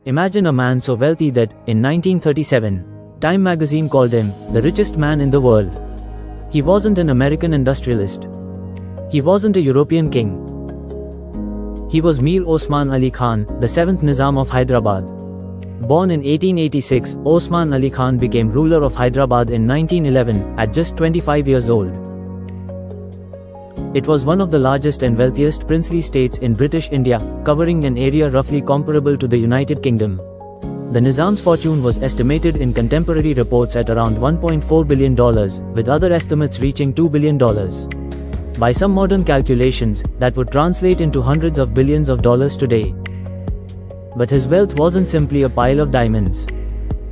Imagine a man so wealthy that, in 1937, Time magazine called him the richest man in the world. He wasn't an American industrialist. He wasn't a European king. He was Mir Osman Ali Khan, the 7th Nizam of Hyderabad. Born in 1886, Osman Ali Khan became ruler of Hyderabad in 1911, at just 25 years old. It was one of the largest and wealthiest princely states in British India, covering an area roughly comparable to the United Kingdom. The Nizam's fortune was estimated in contemporary reports at around $1.4 billion, with other estimates reaching $2 billion. By some modern calculations, that would translate into hundreds of billions of dollars today. But his wealth wasn't simply a pile of diamonds.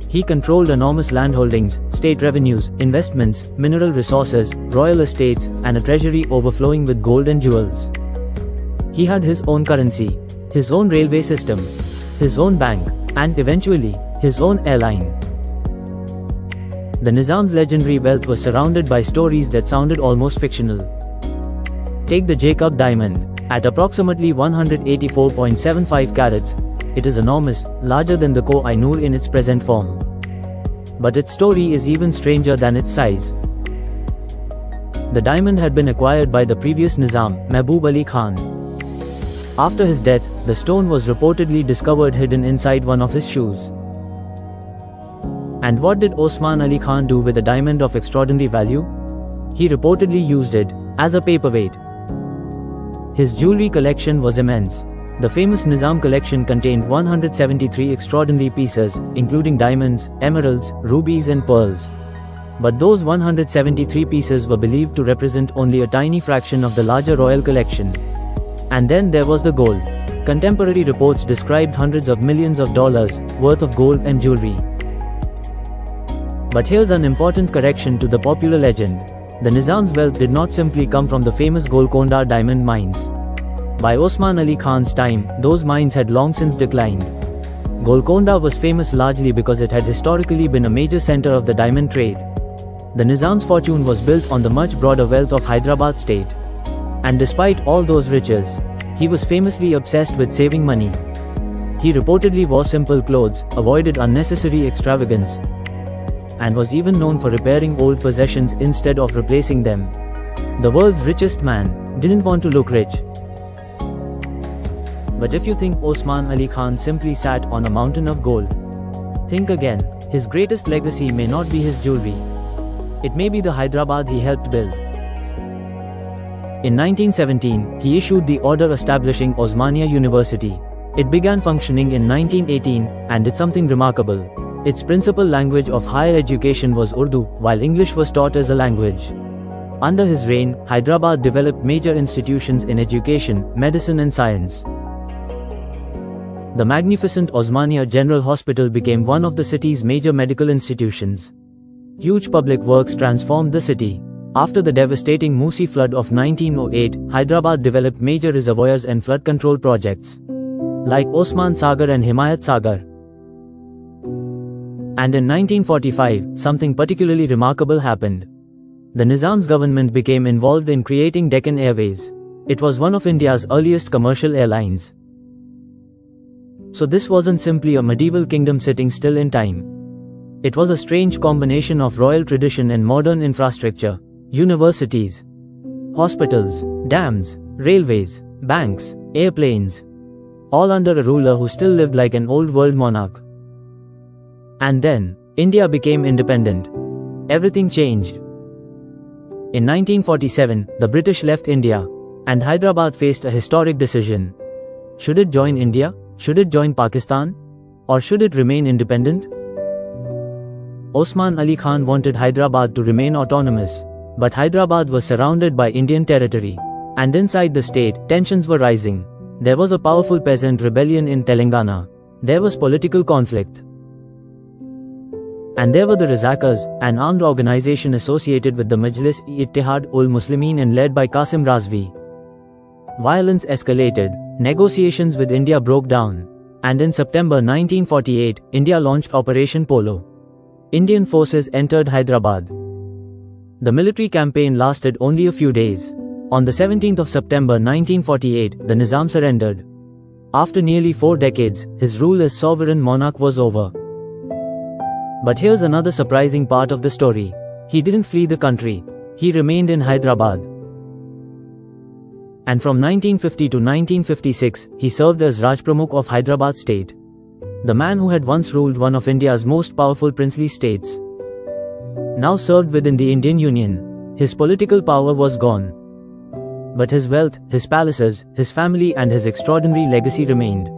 He controlled enormous landholdings, state revenues, investments, mineral resources, royal estates, and a treasury overflowing with gold and jewels. He had his own currency, his own railway system, his own bank, and eventually, his own airline. The Nizam's legendary wealth was surrounded by stories that sounded almost fictional. Take the Jacob diamond. At approximately 184.75 carats, it is enormous, larger than the Koh-i-Noor in its present form. But its story is even stranger than its size. The diamond had been acquired by the previous Nizam, Mahbub Ali Khan. After his death, the stone was reportedly discovered hidden inside one of his shoes. And what did Osman Ali Khan do with a diamond of extraordinary value? He reportedly used it as a paperweight. His jewelry collection was immense. The famous Nizam collection contained 173 extraordinary pieces, including diamonds, emeralds, rubies and pearls. But those 173 pieces were believed to represent only a tiny fraction of the larger royal collection. And then there was the gold. Contemporary reports described hundreds of millions of dollars worth of gold and jewelry. But here's an important correction to the popular legend. The Nizam's wealth did not simply come from the famous Golconda diamond mines. By Osman Ali Khan's time, those mines had long since declined. Golconda was famous largely because it had historically been a major center of the diamond trade. The Nizam's fortune was built on the much broader wealth of Hyderabad state. And despite all those riches, he was famously obsessed with saving money. He reportedly wore simple clothes, avoided unnecessary extravagance, and was even known for repairing old possessions instead of replacing them. The world's richest man didn't want to look rich. But if you think Osman Ali Khan simply sat on a mountain of gold, think again. His greatest legacy may not be his jewelry. It may be the Hyderabad he helped build. In 1917, he issued the order establishing Osmania University. It began functioning in 1918, and did something remarkable. Its principal language of higher education was Urdu, while English was taught as a language. Under his reign, Hyderabad developed major institutions in education, medicine and science. The magnificent Osmania General Hospital became one of the city's major medical institutions. Huge public works transformed the city. After the devastating Musi flood of 1908, Hyderabad developed major reservoirs and flood control projects, like Osman Sagar and Himayat Sagar. And in 1945, something particularly remarkable happened. The Nizam's government became involved in creating Deccan Airways. It was one of India's earliest commercial airlines. So this wasn't simply a medieval kingdom sitting still in time. It was a strange combination of royal tradition and modern infrastructure. Universities, hospitals, dams, railways, banks, airplanes, all under a ruler who still lived like an old world monarch. And then, India became independent. Everything changed. In 1947, the British left India, and Hyderabad faced a historic decision. Should it join India? Should it join Pakistan? Or should it remain independent? Osman Ali Khan wanted Hyderabad to remain autonomous. But Hyderabad was surrounded by Indian territory. And inside the state, tensions were rising. There was a powerful peasant rebellion in Telangana. There was political conflict. And there were the Razakars, an armed organization associated with the Majlis-e-Ittihad ul Muslimin and led by Qasim Razvi. Violence escalated, negotiations with India broke down, and in September 1948, India launched Operation Polo. Indian forces entered Hyderabad. The military campaign lasted only a few days. On the 17th of September 1948, the Nizam surrendered. After nearly 4 decades, his rule as sovereign monarch was over. But here's another surprising part of the story. He didn't flee the country. He remained in Hyderabad. And from 1950 to 1956, he served as Rajpramukh of Hyderabad state. The man who had once ruled one of India's most powerful princely states now served within the Indian Union. His political power was gone. But his wealth, his palaces, his family and his extraordinary legacy remained.